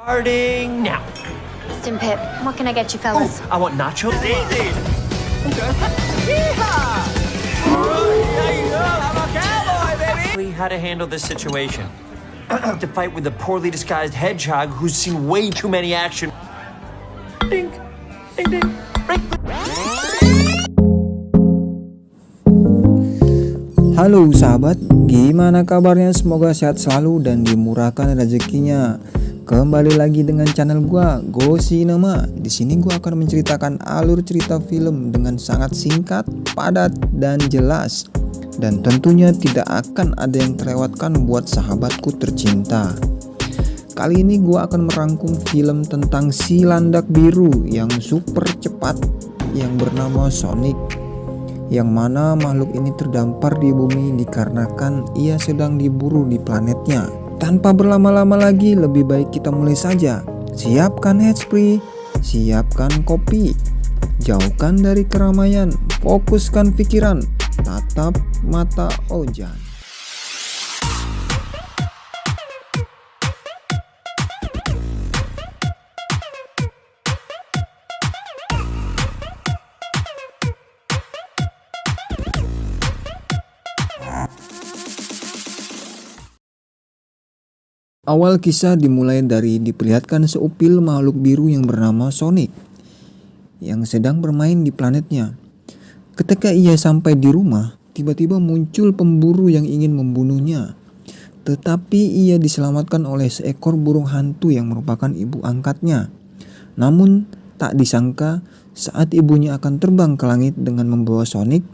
Starting now. Instant Pip, what can I get you fellas? I want nachos. Easy. How to handle this situation? To fight with a poorly disguised hedgehog who's seen way too many action. Ding, ding, ding. Halo sahabat, gimana kabarnya? Semoga sehat selalu dan dimurahkan rezekinya. Kembali lagi dengan channel gua, Go Cinema. Di sini gua akan menceritakan alur cerita film dengan sangat singkat, padat, dan jelas. Dan tentunya tidak akan ada yang terlewatkan buat sahabatku tercinta. Kali ini gua akan merangkum film tentang si landak biru yang super cepat yang bernama Sonic, yang mana makhluk ini terdampar di bumi dikarenakan ia sedang diburu di planetnya. Tanpa berlama-lama lagi, lebih baik kita mulai saja. Siapkan headspray, siapkan kopi, jauhkan dari keramaian, fokuskan pikiran, tatap mata Ojan. Awal kisah dimulai dari diperlihatkan seupil makhluk biru yang bernama Sonic yang sedang bermain di planetnya. Ketika ia sampai di rumah, tiba-tiba muncul pemburu yang ingin membunuhnya. Tetapi ia diselamatkan oleh seekor burung hantu yang merupakan ibu angkatnya. Namun tak disangka saat ibunya akan terbang ke langit dengan membawa Sonic,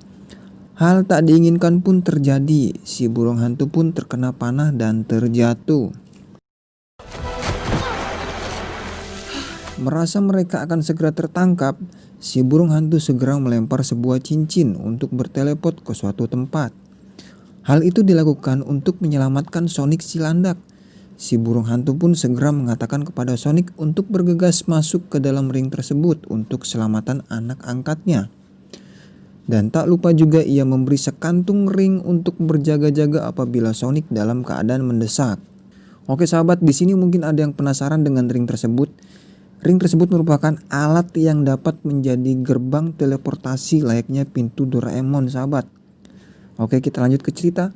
hal tak diinginkan pun terjadi. Si burung hantu pun terkena panah dan terjatuh. Merasa mereka akan segera tertangkap, si burung hantu segera melempar sebuah cincin untuk berteleport ke suatu tempat. Hal itu dilakukan untuk menyelamatkan Sonic si landak. Si burung hantu pun segera mengatakan kepada Sonic untuk bergegas masuk ke dalam ring tersebut untuk keselamatan anak angkatnya. Dan tak lupa juga ia memberi sekantung ring untuk berjaga-jaga apabila Sonic dalam keadaan mendesak. Oke sahabat, di sini mungkin ada yang penasaran dengan ring tersebut. Ring tersebut merupakan alat yang dapat menjadi gerbang teleportasi layaknya pintu Doraemon sahabat. Oke, kita lanjut ke cerita.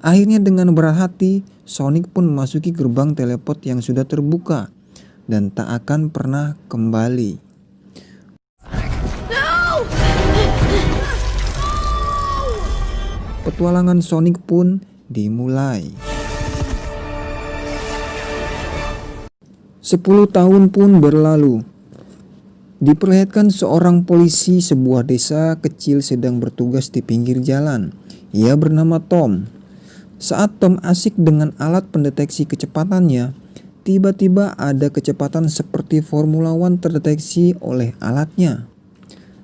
Akhirnya dengan berat hati, Sonic pun memasuki gerbang teleport yang sudah terbuka dan tak akan pernah kembali. Petualangan Sonic pun dimulai. 10 tahun pun berlalu. Diperlihatkan seorang polisi sebuah desa kecil sedang bertugas di pinggir jalan. Ia bernama Tom. Saat Tom asik dengan alat pendeteksi kecepatannya, tiba-tiba ada kecepatan seperti Formula One terdeteksi oleh alatnya.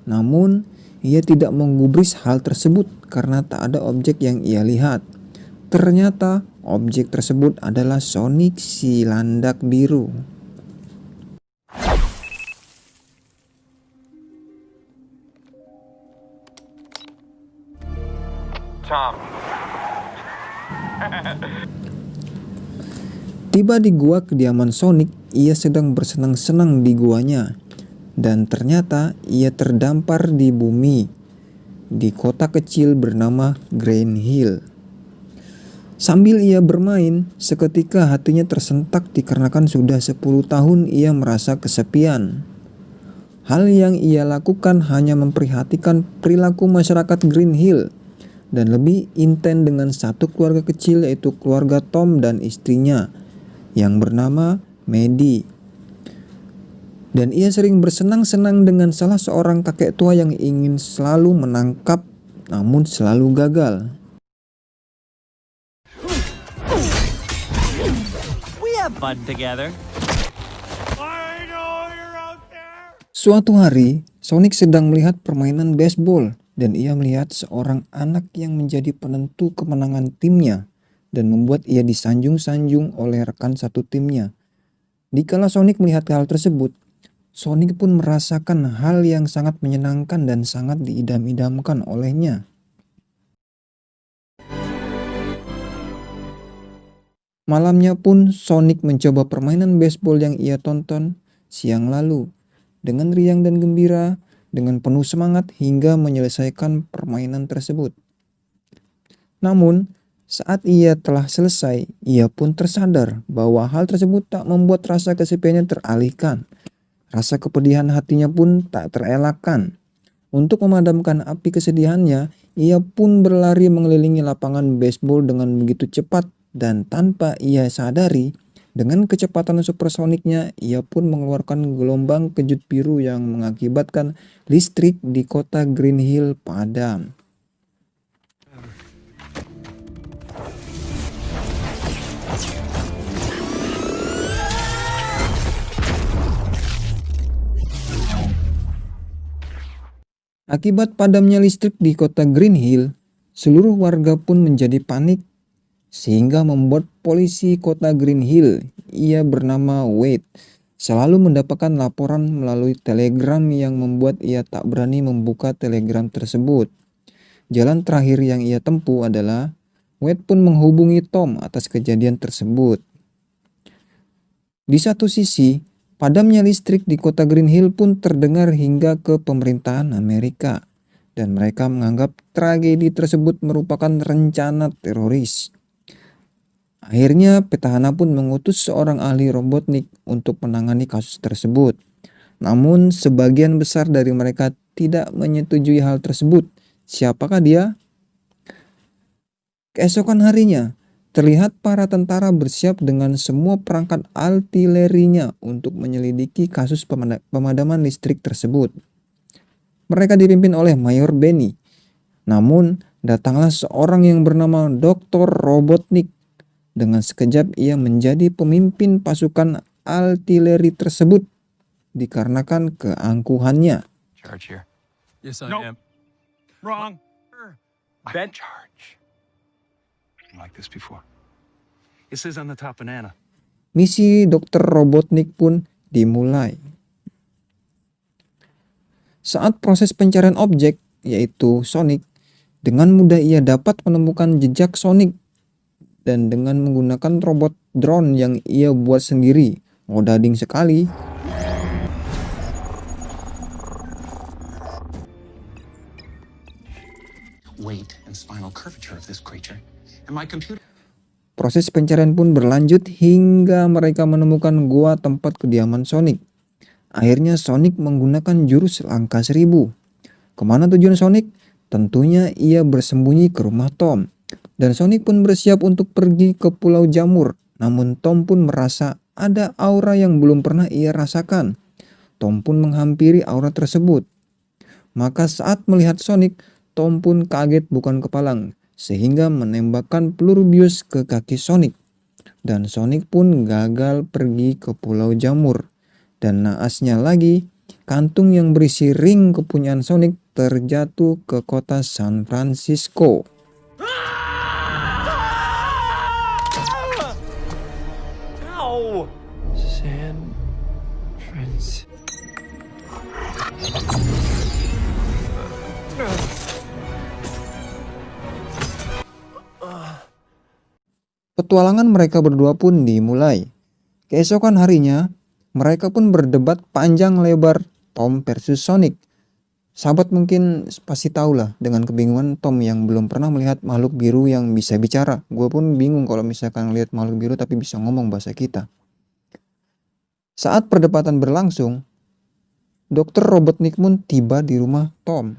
Namun, ia tidak menggubris hal tersebut karena tak ada objek yang ia lihat. Ternyata objek tersebut adalah Sonic si landak biru. Tom. Tiba di gua kediaman Sonic, ia sedang bersenang-senang di guanya. Dan ternyata ia terdampar di bumi, di kota kecil bernama Green Hill. Sambil ia bermain, seketika hatinya tersentak dikarenakan sudah 10 tahun ia merasa kesepian. Hal yang ia lakukan hanya memperhatikan perilaku masyarakat Green Hill dan lebih intens dengan satu keluarga kecil, yaitu keluarga Tom dan istrinya yang bernama Maddie. Dan ia sering bersenang-senang dengan salah seorang kakek tua yang ingin selalu menangkap namun selalu gagal. We have fun together. I know you're out there. Suatu hari, Sonic sedang melihat permainan baseball dan ia melihat seorang anak yang menjadi penentu kemenangan timnya dan membuat ia disanjung-sanjung oleh rekan satu timnya. Dikala Sonic melihat hal tersebut, Sonic pun merasakan hal yang sangat menyenangkan dan sangat diidam-idamkan olehnya. Malamnya pun Sonic mencoba permainan baseball yang ia tonton siang lalu dengan riang dan gembira, dengan penuh semangat hingga menyelesaikan permainan tersebut. Namun, saat ia telah selesai, ia pun tersadar bahwa hal tersebut tak membuat rasa kesepiannya teralihkan. Rasa kepedihan hatinya pun tak terelakkan. Untuk memadamkan api kesedihannya, ia pun berlari mengelilingi lapangan baseball dengan begitu cepat dan tanpa ia sadari, dengan kecepatan supersoniknya, ia pun mengeluarkan gelombang kejut biru yang mengakibatkan listrik di kota Green Hill padam. Akibat padamnya listrik di kota Green Hill, seluruh warga pun menjadi panik sehingga membuat polisi kota Green Hill, ia bernama Wade, selalu mendapatkan laporan melalui telegram yang membuat ia tak berani membuka telegram tersebut. Jalan terakhir yang ia tempuh adalah Wade pun menghubungi Tom atas kejadian tersebut. Di satu sisi, padamnya listrik di kota Green Hill pun terdengar hingga ke pemerintahan Amerika, dan mereka menganggap tragedi tersebut merupakan rencana teroris. Akhirnya petahana pun mengutus seorang ahli Robotnik untuk menangani kasus tersebut. Namun sebagian besar dari mereka tidak menyetujui hal tersebut. Siapakah dia? Keesokan harinya, terlihat para tentara bersiap dengan semua perangkat artilerinya untuk menyelidiki kasus pemadaman listrik tersebut. Mereka dipimpin oleh Mayor Benny. Namun, datanglah seorang yang bernama Dr. Robotnik. Dengan sekejap ia menjadi pemimpin pasukan artileri tersebut dikarenakan keangkuhannya. Charge here. Yes, I am. Wrong. Ben- Charge. Like this before. It says on the top banana. Misi Dr. Robotnik pun dimulai. Saat proses pencarian objek, yaitu Sonic, dengan mudah ia dapat menemukan jejak Sonic. Dan dengan menggunakan robot drone yang ia buat sendiri, ngodading sekali. Weight and spinal curvature of this creature. And my computer. Proses pencarian pun berlanjut hingga mereka menemukan gua tempat kediaman Sonic. Akhirnya Sonic menggunakan jurus langkah 1000. Kemana tujuan Sonic? Tentunya ia bersembunyi ke rumah Tom. Dan Sonic pun bersiap untuk pergi ke Pulau Jamur. Namun Tom pun merasa ada aura yang belum pernah ia rasakan. Tom pun menghampiri aura tersebut. Maka saat melihat Sonic, Tom pun kaget bukan kepalang, sehingga menembakkan peluru bius ke kaki Sonic. Dan Sonic pun gagal pergi ke Pulau Jamur. Dan naasnya lagi, kantung yang berisi ring kepunyaan Sonic terjatuh ke kota San Francisco. Ow! San Francisco. Petualangan mereka berdua pun dimulai. Keesokan harinya, mereka pun berdebat panjang lebar Tom versus Sonic. Sahabat mungkin pasti tahu lah dengan kebingungan Tom yang belum pernah melihat makhluk biru yang bisa bicara. Gue pun bingung kalau misalkan lihat makhluk biru tapi bisa ngomong bahasa kita. Saat perdebatan berlangsung, Dr. Robotnik pun tiba di rumah Tom.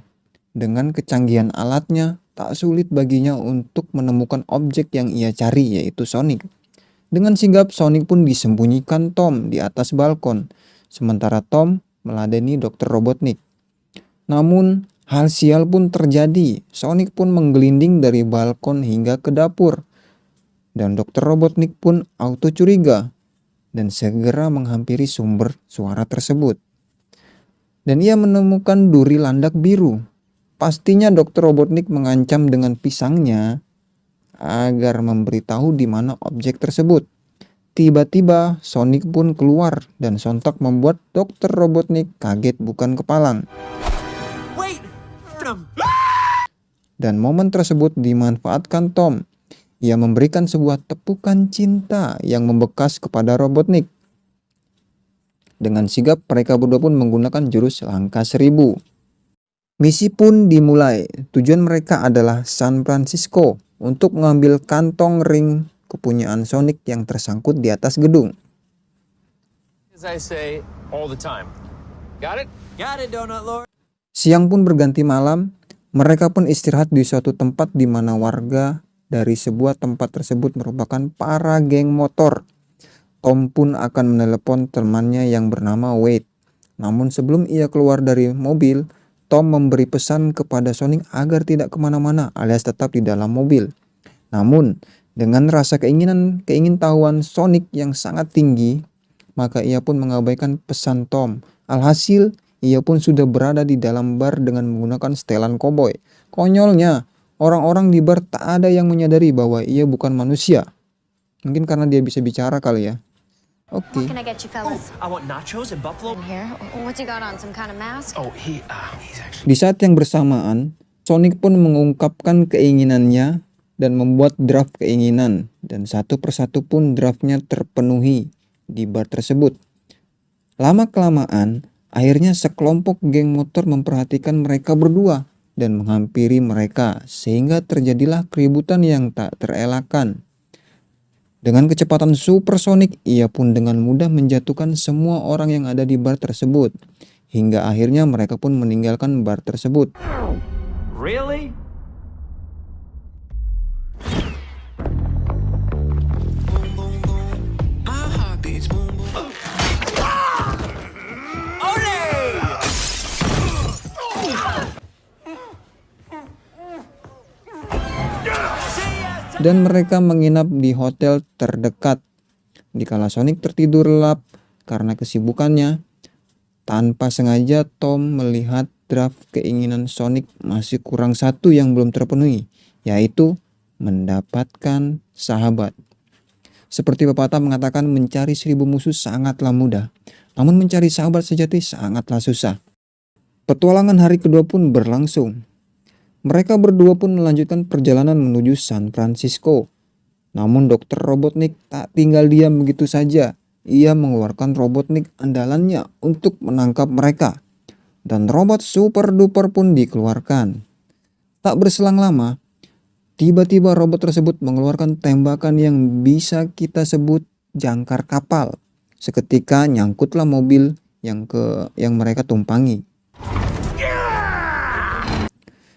Dengan kecanggihan alatnya, tak sulit baginya untuk menemukan objek yang ia cari, yaitu Sonic. Dengan sigap, Sonic pun disembunyikan Tom di atas balkon, sementara Tom meladeni Dr. Robotnik. Namun, hal sial pun terjadi. Sonic pun menggelinding dari balkon hingga ke dapur. Dan Dr. Robotnik pun auto curiga dan segera menghampiri sumber suara tersebut. Dan ia menemukan duri landak biru. Pastinya Dr. Robotnik mengancam dengan pisangnya agar memberitahu di mana objek tersebut. Tiba-tiba Sonic pun keluar dan sontak membuat Dr. Robotnik kaget bukan kepalang. Wait! Dan momen tersebut dimanfaatkan Tom. Ia memberikan sebuah tepukan cinta yang membekas kepada Robotnik. Dengan sigap mereka berdua pun menggunakan jurus langkah 1000. Misi pun dimulai. Tujuan mereka adalah San Francisco untuk mengambil kantong ring kepunyaan Sonic yang tersangkut di atas gedung. As I say all the time. Got it? Got it, Donut Lord. Siang pun berganti malam. Mereka pun istirahat di suatu tempat di mana warga dari sebuah tempat tersebut merupakan para geng motor. Tom pun akan menelepon temannya yang bernama Wade. Namun sebelum ia keluar dari mobil, Tom memberi pesan kepada Sonic agar tidak kemana-mana alias tetap di dalam mobil. Namun dengan rasa keingintahuan Sonic yang sangat tinggi, maka ia pun mengabaikan pesan Tom. Alhasil ia pun sudah berada di dalam bar dengan menggunakan setelan koboi. Konyolnya, orang-orang di bar tak ada yang menyadari bahwa ia bukan manusia. Mungkin karena dia bisa bicara kali ya. Oke. What can I get you fellas? I want nachos and buffalo. In here? What's he got on? Some kind of mask? Oh, he's actually. Di saat yang bersamaan, Sonic pun mengungkapkan keinginannya dan membuat draft keinginan. Dan satu persatu pun draftnya terpenuhi di bar tersebut. Lama-kelamaan, akhirnya sekelompok geng motor memperhatikan mereka berdua dan menghampiri mereka sehingga terjadilah keributan yang tak terelakkan. Dengan kecepatan supersonik, ia pun dengan mudah menjatuhkan semua orang yang ada di bar tersebut. Hingga akhirnya mereka pun meninggalkan bar tersebut. Really? Dan mereka menginap di hotel terdekat. Dikala Sonic tertidur lelap karena kesibukannya, tanpa sengaja Tom melihat draft keinginan Sonic masih kurang satu yang belum terpenuhi, yaitu mendapatkan sahabat. Seperti pepatah mengatakan, mencari 1000 musuh sangatlah mudah, namun mencari sahabat sejati sangatlah susah. Petualangan hari kedua pun berlangsung. Mereka berdua pun melanjutkan perjalanan menuju San Francisco. Namun Dr. Robotnik tak tinggal diam begitu saja. Ia mengeluarkan Robotnik andalannya untuk menangkap mereka. Dan robot super duper pun dikeluarkan. Tak berselang lama, tiba-tiba robot tersebut mengeluarkan tembakan yang bisa kita sebut jangkar kapal. Seketika nyangkutlah mobil yang mereka tumpangi.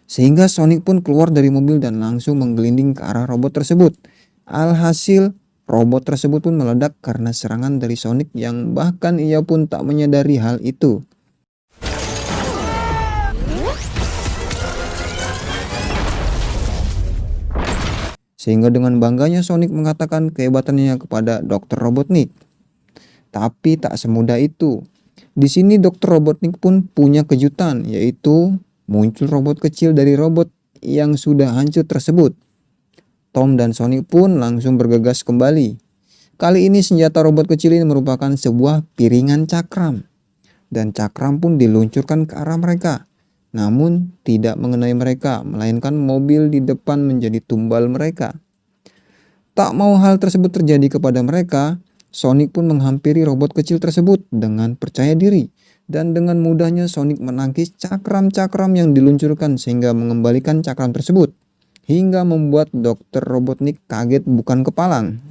Sehingga Sonic pun keluar dari mobil dan langsung menggelinding ke arah robot tersebut. Alhasil, robot tersebut pun meledak karena serangan dari Sonic yang bahkan ia pun tak menyadari hal itu. Sehingga dengan bangganya Sonic mengatakan kehebatannya kepada Dr. Robotnik. Tapi tak semudah itu. Di sini Dr. Robotnik pun punya kejutan, yaitu muncul robot kecil dari robot yang sudah hancur tersebut. Tom dan Sonic pun langsung bergegas kembali. Kali ini senjata robot kecil ini merupakan sebuah piringan cakram. Dan cakram pun diluncurkan ke arah mereka. Namun tidak mengenai mereka, melainkan mobil di depan menjadi tumbal mereka. Tak mau hal tersebut terjadi kepada mereka, Sonic pun menghampiri robot kecil tersebut dengan percaya diri. Dan dengan mudahnya Sonic menangkis cakram-cakram yang diluncurkan sehingga mengembalikan cakram tersebut. Hingga membuat Dr. Robotnik kaget bukan kepalang.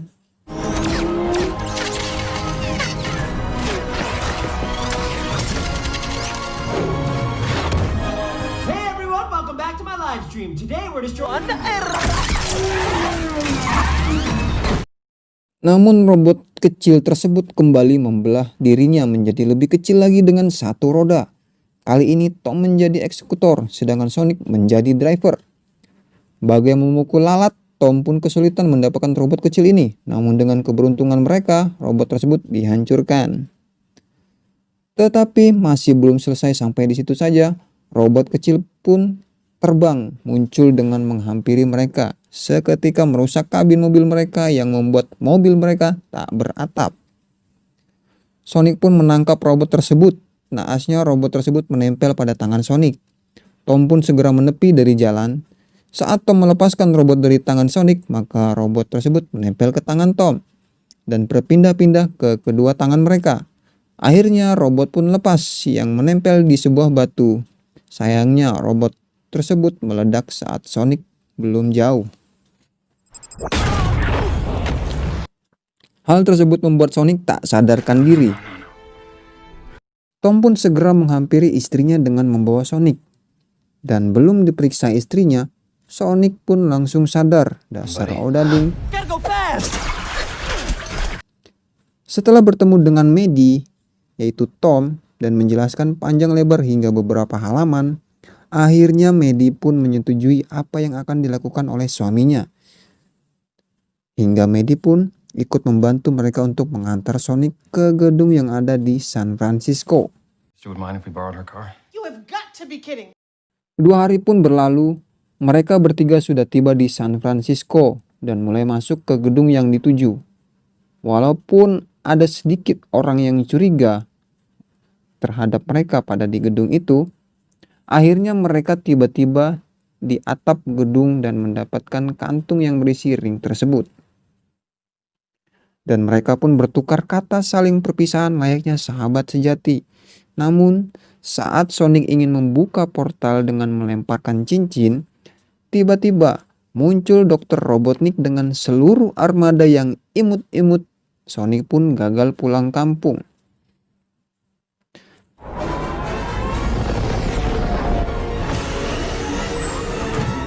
Hey everyone, welcome back to my live stream. Today we're destroying the Namun robot kecil tersebut kembali membelah dirinya menjadi lebih kecil lagi dengan satu roda. Kali ini Tom menjadi eksekutor, sedangkan Sonic menjadi driver. Bagai memukul lalat, Tom pun kesulitan mendapatkan robot kecil ini. Namun dengan keberuntungan mereka, robot tersebut dihancurkan. Tetapi masih belum selesai sampai di situ saja. Robot kecil pun terbang muncul dengan menghampiri mereka. Seketika merusak kabin mobil mereka yang membuat mobil mereka tak beratap. Sonic pun menangkap robot tersebut. Naasnya robot tersebut menempel pada tangan Sonic. Tom pun segera menepi dari jalan. Saat Tom melepaskan robot dari tangan Sonic, maka robot tersebut menempel ke tangan Tom dan berpindah-pindah ke kedua tangan mereka. Akhirnya robot pun lepas yang menempel di sebuah batu. Sayangnya robot tersebut meledak saat Sonic belum jauh. Hal tersebut membuat Sonic tak sadarkan diri. Tom pun segera menghampiri istrinya dengan membawa Sonic. Dan belum diperiksa istrinya, Sonic pun langsung sadar. Dasar odading. Setelah bertemu dengan Maddie, yaitu Tom, dan menjelaskan panjang lebar hingga beberapa halaman, akhirnya Maddie pun menyetujui apa yang akan dilakukan oleh suaminya. Hingga Maddie pun ikut membantu mereka untuk mengantar Sonic ke gedung yang ada di San Francisco. Would mind if we borrowed her car? 2 hari pun berlalu, mereka bertiga sudah tiba di San Francisco dan mulai masuk ke gedung yang dituju. Walaupun ada sedikit orang yang curiga terhadap mereka pada di gedung itu, akhirnya mereka tiba-tiba di atap gedung dan mendapatkan kantung yang berisi ring tersebut. Dan mereka pun bertukar kata saling perpisahan layaknya sahabat sejati. Namun, saat Sonic ingin membuka portal dengan melemparkan cincin, tiba-tiba muncul Dr. Robotnik dengan seluruh armada yang imut-imut. Sonic pun gagal pulang kampung.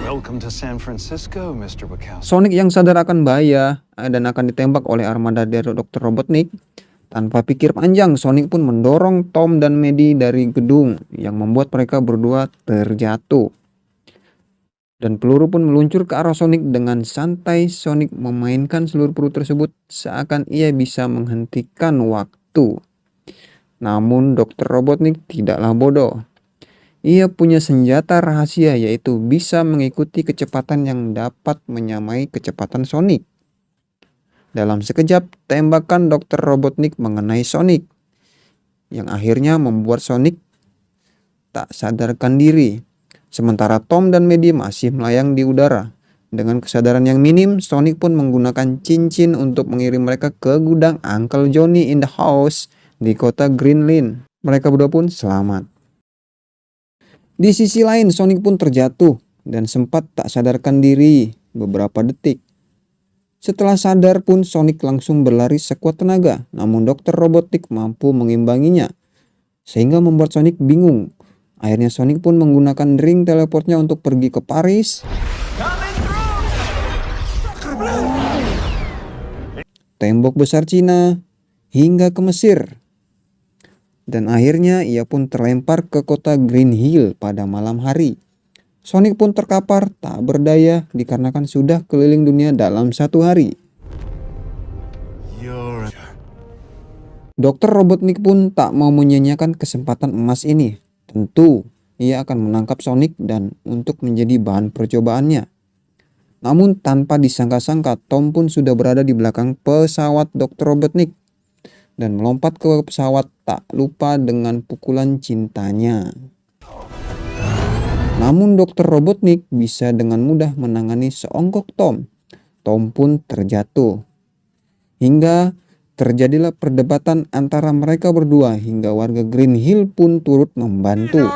Welcome to San Francisco, Mr. Wachowski. Sonic yang sadar akan bahaya dan akan ditembak oleh armada dari Dr. Robotnik. Tanpa pikir panjang, Sonic pun mendorong Tom dan Maddie dari gedung yang membuat mereka berdua terjatuh. Dan peluru pun meluncur ke arah Sonic dengan santai. Sonic memainkan seluruh peluru tersebut seakan ia bisa menghentikan waktu. Namun Dr. Robotnik tidaklah bodoh. Ia punya senjata rahasia yaitu bisa mengikuti kecepatan yang dapat menyamai kecepatan Sonic. Dalam sekejap, tembakan Dr. Robotnik mengenai Sonic, yang akhirnya membuat Sonic tak sadarkan diri. Sementara Tom dan Maddie masih melayang di udara. Dengan kesadaran yang minim, Sonic pun menggunakan cincin untuk mengirim mereka ke gudang Uncle Johnny in the House di kota Greenland. Mereka berdua pun selamat. Di sisi lain, Sonic pun terjatuh dan sempat tak sadarkan diri beberapa detik. Setelah sadar pun Sonic langsung berlari sekuat tenaga, namun Dr. Robotnik mampu mengimbanginya, sehingga membuat Sonic bingung. Akhirnya Sonic pun menggunakan ring teleportnya untuk pergi ke Paris, tembok besar Cina, hingga ke Mesir. Dan akhirnya ia pun terlempar ke kota Green Hill pada malam hari. Sonic pun terkapar tak berdaya dikarenakan sudah keliling dunia dalam 1 hari. Dr. Robotnik pun tak mau menyia-nyiakan kesempatan emas ini. Tentu ia akan menangkap Sonic dan untuk menjadi bahan percobaannya. Namun tanpa disangka-sangka Tom pun sudah berada di belakang pesawat Dr. Robotnik dan melompat ke pesawat tak lupa dengan pukulan cintanya. Namun Dr. Robotnik bisa dengan mudah menangani seonggok Tom. Tom pun terjatuh. Hingga terjadilah perdebatan antara mereka berdua hingga warga Green Hill pun turut membantu.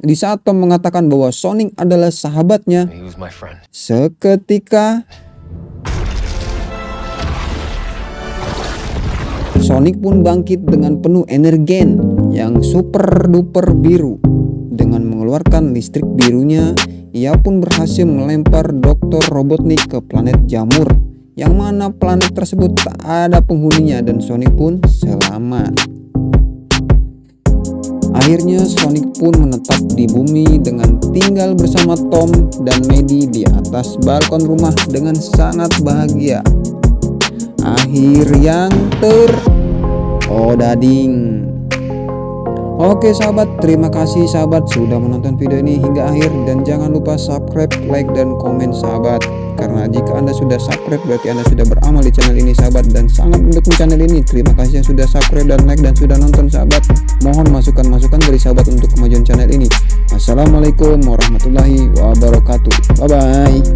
Di saat Tom mengatakan bahwa Sonic adalah sahabatnya, seketika Sonic pun bangkit dengan penuh energen yang super duper biru. Dengan mengeluarkan listrik birunya, ia pun berhasil melempar Dr. Robotnik ke planet Jamur, yang mana planet tersebut tak ada penghuninya dan Sonic pun selamat. Akhirnya Sonic pun menetap di bumi dengan tinggal bersama Tom dan Maddie di atas balkon rumah dengan sangat bahagia. Akhir yang odading. Oke sahabat, terima kasih sahabat sudah menonton video ini hingga akhir dan jangan lupa subscribe, like, dan komen sahabat. karena jika Anda sudah subscribe berarti Anda sudah beramal di channel ini sahabat, dan sangat mendukung channel ini. Terima kasih yang sudah subscribe dan like dan sudah nonton sahabat. Mohon masukan-masukan dari sahabat untuk kemajuan channel ini. Assalamualaikum warahmatullahi wabarakatuh. Bye bye.